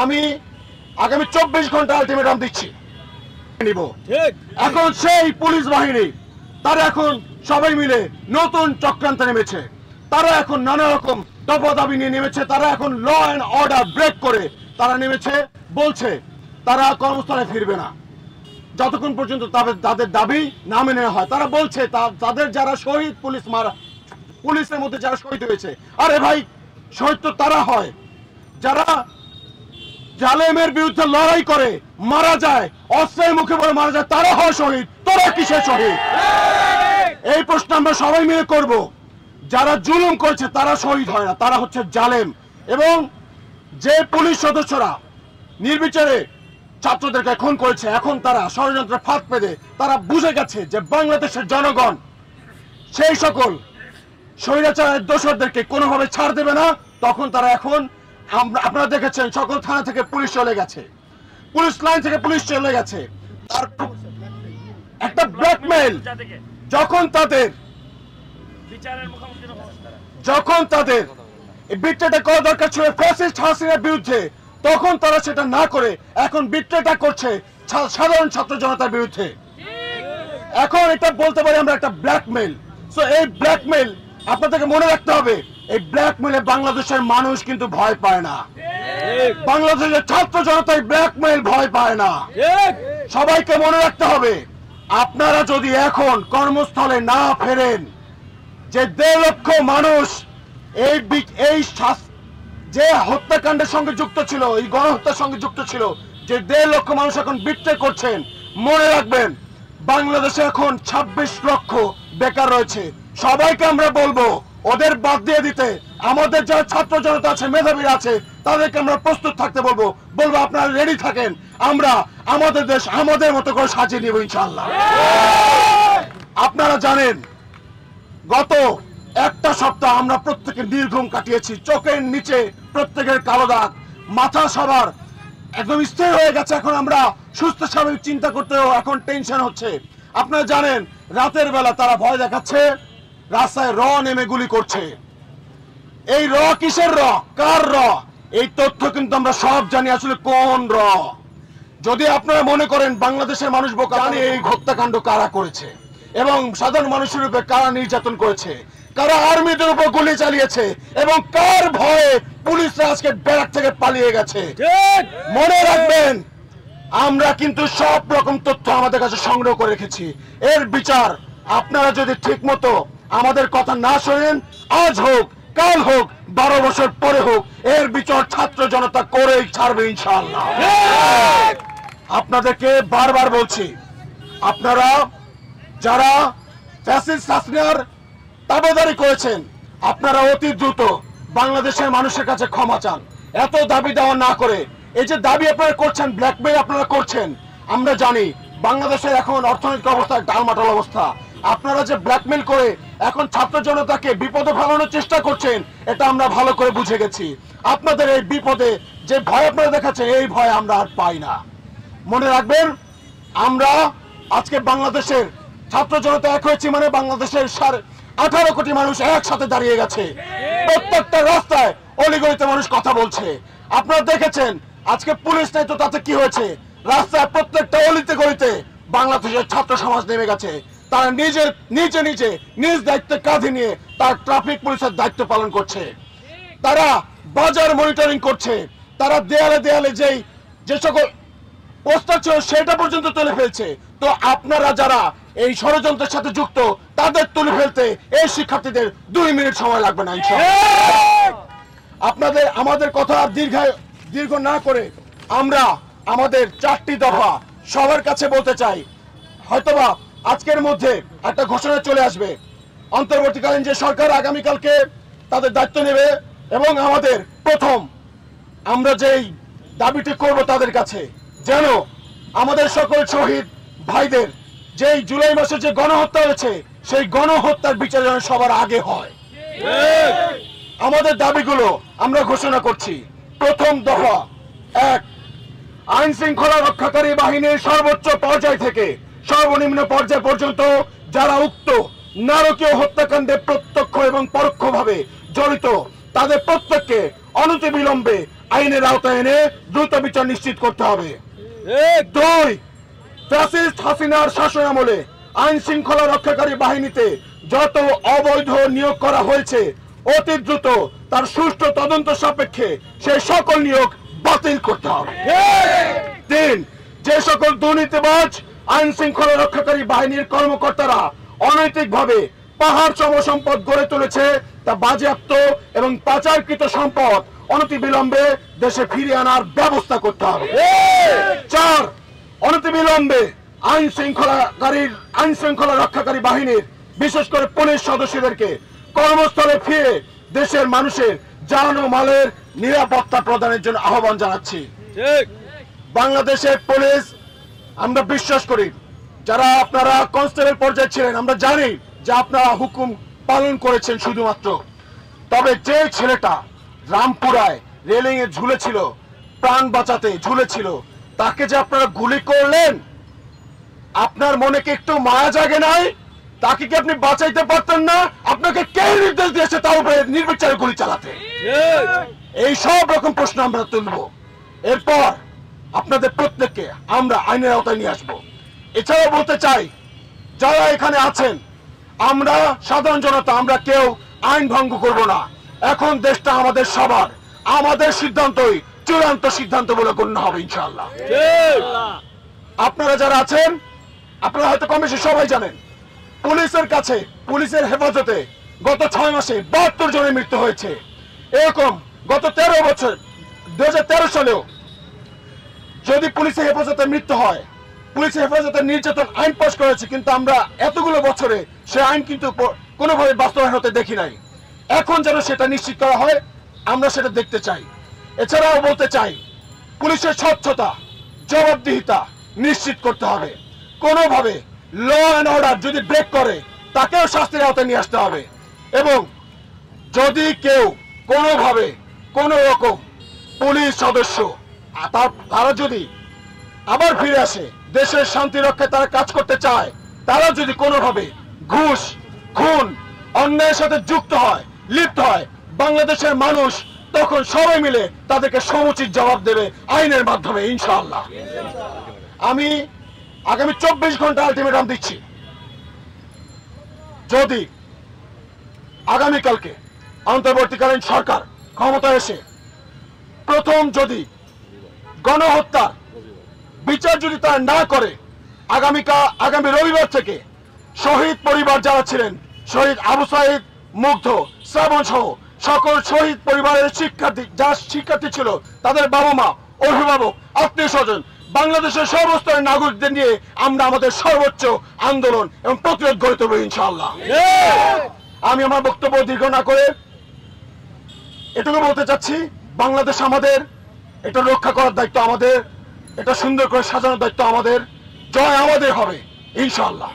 আমি আগামী 24 ঘন্টা আলটিমেটাম দিচ্ছি নিব। এখন সেই পুলিশ বাহিনী তারা এখন সবাই মিলে নতুন চক্রান্তে নেমেছে। তারা এখন নানা রকম দাবি নিয়ে নেমেছে। তারা এখন ল অ্যান্ড অর্ডার ব্রেক করে তারা নেমেছে, বলছে তারা কর্মস্থলে ফিরবে না যতক্ষণ পর্যন্ত তাদের দাবি না মেনে হয়। তারা বলছে তাদের যারা শহীদ পুলিশের মধ্যে যারা শহীদ হয়েছে, আরে ভাই শহীদ তো তারা হয় যারা জালেমের বিরুদ্ধে লড়াই করে মারা যায়, অস্ত্রের মুখে বলে মারা যায়, তারা হয় শহীদ। তোরা কিসের শহীদ? এই প্রশ্ন আমরা সবাই মিলে করব। যারা জুলুম করেছে তারা শহীদ হয় না, তারা হচ্ছে জালেম। এবং যে পুলিশ সদস্যরা নির্বিচারে ছাত্রদেরকে খুন করেছে, এখন তারা ষড়যন্ত্রের ফাঁদ পেতে তারা বুঝে গেছে যে বাংলাদেশের জনগণ সেই সকল স্বৈরাচারের দোষরদেরকে কোনোভাবে ছাড় দেবে না। তখন তারা এখন আপনারা দেখেছেন সকল থানা থেকে পুলিশ চলে গেছে, পুলিশ লাইন থেকে পুলিশ চলে গেছে। একটা ব্ল্যাকমেইল যখন তাদের বিট্রেটা করা দরকার ছিল ফ্যাসিস্ট হাসিনার বিরুদ্ধে, তখন তারা সেটা না করে এখন বিট্রেটা করছে সাধারণ ছাত্র জনতার বিরুদ্ধে। এখন এটা বলতে পারি আমরা একটা ব্ল্যাকমেইল। সো এই ব্ল্যাকমেইল আপনাদেরকে মনে রাখতে হবে, এই ব্ল্যাকমেইলে বাংলাদেশের মানুষ কিন্তু ভয় পায় না। বাংলাদেশের ছাত্র জনতা এই ব্ল্যাকমেইল ভয় পায় না। সবাইকে মনে রাখতে হবে, আপনারা যদি এখন কর্মস্থলে না ফেরেন, যে 1.5 লক্ষ মানুষ এই যে হত্যাকাণ্ডের সঙ্গে যুক্ত ছিল, এই গণহত্যার সঙ্গে যুক্ত ছিল, যে 1.5 লক্ষ মানুষ এখন বিট্রে করছেন, মনে রাখবেন বাংলাদেশে এখন 26 লক্ষ বেকার রয়েছে। সবাইকে আমরা বলবো ওদের বাদ দিয়ে দিতে। আমাদের যারা ছাত্র জনতা আছে, মেধাবীরা আছে, তাদেরকে আমরা প্রস্তুত থাকতে বলবো আপনারা রেডি থাকেন, আমরা আমাদের দেশ আমাদের মতো করে সাজিয়ে নিব ইনশাআল্লাহ। আপনারা জানেন গত একটা সপ্তাহ আমরা প্রত্যেকের নির্ঘুম কাটিয়েছি, চোখের নিচে প্রত্যেকের কালো দাগ, মাথা সবার একদম স্থির হয়ে গেছে। এখন আমরা সুস্থ স্বাভাবিক চিন্তা করতেও এখন টেনশন হচ্ছে। আপনারা জানেন রাতের বেলা তারা ভয় দেখাচ্ছে, রাস্তায় নেমে গুলি করছে। এই কিসের কার এই তথ্য কিন্তু আমরা সব জানি আসলে কোন যদি আপনারা মনে করেন বাংলাদেশের মানুষ বোকা, জানি এই হত্যাকাণ্ড কারা করেছে এবং সাধারণ মানুষের উপর কারা নির্যাতন করেছে, কারা আর্মিদের উপর গুলি চালিয়েছে এবং কার ভয়ে পুলিশরা আজকে ব্যারাক থেকে পালিয়ে গেছে। মনে রাখবেন আমরা কিন্তু সব রকম তথ্য আমাদের কাছে সংগ্রহ করে রেখেছি। এর বিচার আপনারা যদি ঠিক মতো আমাদের কথা না শোনেন, আজ হোক কাল হোক 12 বছর পরে হোক, এর বিচার ছাত্র জনতা করেই ছাড়বে ইনশাআল্লাহ। আপনাদেরকে বারবার বলছি, আপনারা যারা ফ্যাসিস্ট হাসিনার তাবেদারি করেছেন, আপনারা অতি দ্রুত বাংলাদেশের মানুষের কাছে ক্ষমা চান। এত দাবি দেওয়া না করে এই যে দাবি আপনারা করছেন, ব্ল্যাকমেইল আপনারা করছেন, আমরা জানি বাংলাদেশের এখন অর্থনৈতিক অবস্থা ডালমাটাল অবস্থা। আপনারা যে ব্ল্যাকমেইল করে এখন ছাত্র জনতাকে বিপদে ফেলানোর চেষ্টা করছেন, এটা আমরা ভালো করে বুঝে গেছি। আপনাদের এই বিপদে যে ভয় আপনারা দেখাচ্ছেন, এই ভয় আমরা আর পাই না। মনে রাখবেন আমরা আজকে বাংলাদেশের ছাত্র জনতা এক হয়েছি মানে বাংলাদেশের 18 কোটি মানুষ একসাথে দাঁড়িয়ে গেছে। প্রত্যেকটা রাস্তায় অলিগলিতে মানুষ কথা বলছে। আপনারা দেখেছেন আজকে পুলিশ নেই তো তাতে কি হয়েছে, রাস্তায় প্রত্যেকটা অলিতে গলিতে বাংলাদেশের ছাত্র সমাজ নেমে গেছে। তারা নিজ দায়িত্ব কাঁধে নিয়ে তার ট্রাফিক পুলিশের দায়িত্ব পালন করছে, তারা বাজার মনিটরিং করছে, তারা দেয়ালে দেয়ালে যে সকল পোস্টার ছিল সেটা পর্যন্ত তুলে ফেলছে। তো আপনারা যারা এই ষড়যন্ত্রের সাথে যুক্ত, তাদের তুলে ফেলতে এই শিক্ষার্থীদের 2 মিনিট সময় লাগবে না ইনশাআল্লাহ। আমাদের কথা দীর্ঘ না করে আমরা আমাদের 4টি দফা সবার কাছে বলতে চাই। হয়তোবা আজকের মধ্যে একটা ঘোষণা চলে আসবে, অন্তর্বর্তীকালীন যে সরকার আগামীকালকে তাদের দায়িত্ব নেবে এবং আমাদের প্রথম আমরা যেই দাবিটি করব তাদের কাছে, যেন আমাদের সকল শহীদ ভাইদের যেই জুলাই মাসে যে গণহত্যা হয়েছে, সেই গণহত্যার বিচার যেন সবার আগে হয়। আমাদের দাবিগুলো আমরা ঘোষণা করছি। প্রথম দফা 1, আইন শৃঙ্খলা রক্ষাকারী বাহিনীর সর্বোচ্চ পর্যায় থেকে সর্বনিম্ন পর্যায় পর্যন্ত যারা উক্ত নারকীয় হত্যাকাণ্ডে প্রত্যক্ষ এবং পরোক্ষভাবে জড়িত, তাদের প্রত্যেককে অনতিবিলম্বে আইনের আওতায় এনে দ্রুত বিচার নিশ্চিত করতে হবে। 2, ফ্যাসিস্ট হাসিনার শাসন আমলে আইন শৃঙ্খলা রক্ষাকারী বাহিনীতে যত অবৈধ নিয়োগ করা হয়েছে অতি দ্রুত তার সুষ্ঠু তদন্ত সাপেক্ষে সেই সকল নিয়োগ বাতিল করতে হবে। 3, যে সকল দুর্নীতিবাজ আইন শৃঙ্খলা রক্ষাকারী বাহিনীর কর্মকর্তারা অনৈতিকভাবে পাহাড় সম সম্পদ গড়ে তুলেছে তা বাজেয়াপ্ত এবং পাচারকৃত সম্পদ অনতিবিলম্বে দেশে ফিরিয়ে আনার ব্যবস্থা করতে হবে। 4, অনতিবিলম্বে আইন শৃঙ্খলা রক্ষাকারী বাহিনীর বিশেষ করে পুলিশ সদস্যদেরকে কর্মস্থলে ফিরে দেশের মানুষের জান ও মালের নিরাপত্তা প্রদানের জন্য আহ্বান জানাচ্ছি। বাংলাদেশের পুলিশ, আমরা বিশ্বাস করি যারা আপনারা কনস্টেবল পর্যায়ে ছিলেন, আমরা জানি যে আপনারা হুকুম পালন করেছেন শুধুমাত্র। তবে যে ছেলেটা রামপুরায় রেলিং এ ঝুলেছিল, প্রাণ বাঁচাতে ঝুলেছিল, তাকে যে আপনারা গুলি করলেন, আপনার মনে কি একটু মায়া জাগে নাই? তাকে কি আপনি বাঁচাইতে পারতেন না? আপনাকে কে নির্দেশ দিয়েছে তার উপরে নির্বিচারে গুলি চালাতে? এই সব রকম প্রশ্ন আমরা তুলব। এরপর আপনাদের প্রত্যেককে আমরা আইনের আওতায় নিয়ে আসবো। এছাড়াও বলতে চাই, যারা এখানে আছেন, আমরা সাধারণ জনতা, আমরা কেউ আইন ভঙ্গ করব না। এখন দেশটা আমাদের সবার, আমাদের সিদ্ধান্তই চূড়ান্ত সিদ্ধান্ত বলে গণ্য হবে ইনশাআল্লাহ। আপনারা যারা আছেন, আপনারা হয়তো কম বেশি সবাই জানেন, পুলিশের কাছে, পুলিশের হেফাজতে গত 6 মাসে 72 জনের মৃত্যু হয়েছে। এরকম গত 13 বছর 2013 সালেও যদি পুলিশের হেফাজতে মৃত্যু হয়, পুলিশের হেফাজতে নির্যাতন আইন পাস করেছে, কিন্তু আমরা এতগুলো বছরে সে আইন কিন্তু কোনোভাবে বাস্তবায়ন হতে দেখি নাই। এখন যেন সেটা নিশ্চিত করা হয়, আমরা সেটা দেখতে চাই। এছাড়াও বলতে চাই, পুলিশের স্বচ্ছতা, জবাবদিহিতা নিশ্চিত করতে হবে। কোনোভাবে ল অ্যান্ড অর্ডার যদি ব্রেক করে তাকেও শাস্তির আওতায় নিয়ে আসতে হবে। এবং যদি কেউ কোনোভাবে কোনো রকম পুলিশ সদস্য তারা যদি আবার ফিরে আসে, দেশের শান্তি রক্ষায় তারা কাজ করতে চায়, তারা যদি কোনোভাবে ঘুষ, খুন, অন্যায়ের সাথে যুক্ত হয়, লিপ্ত হয়, বাংলাদেশের মানুষ তখন সবাই মিলে তাদেরকে সমুচিত জবাব দেবে আইনের মাধ্যমে ইনশাআল্লাহ। আমি আগামী 24 ঘন্টা আলটিমেটাম দিচ্ছি, যদি আগামীকালকে অন্তর্বর্তীকালীন সরকার ক্ষমতায় এসে প্রথম যদি গণহত্যার বিচার যদি তারা না করে, আগামী রবিবার থেকে শহীদ পরিবার যারা ছিলেন, শহীদ আবু সাইদ, মুগ্ধ, শ্রাবণ সহ সকল শহীদ পরিবারের শিক্ষার্থী ছিল, তাদের বাবা মা, অভিভাবক, আত্মীয় স্বজন, বাংলাদেশের সর্বস্তরের নাগরিকদের নিয়ে আমরা আমাদের সর্বোচ্চ আন্দোলন এবং প্রতিরোধ গড়ে তুলব ইনশাআল্লাহ। আমি আমার বক্তব্য দীর্ঘ না করে এটুকু বলতে চাচ্ছি, বাংলাদেশ আমাদের, এটা রক্ষা করার দায়িত্ব আমাদের, এটা সুন্দর করে সাজানোর দায়িত্ব আমাদের। জয় আমাদের হবে ইনশাআল্লাহ।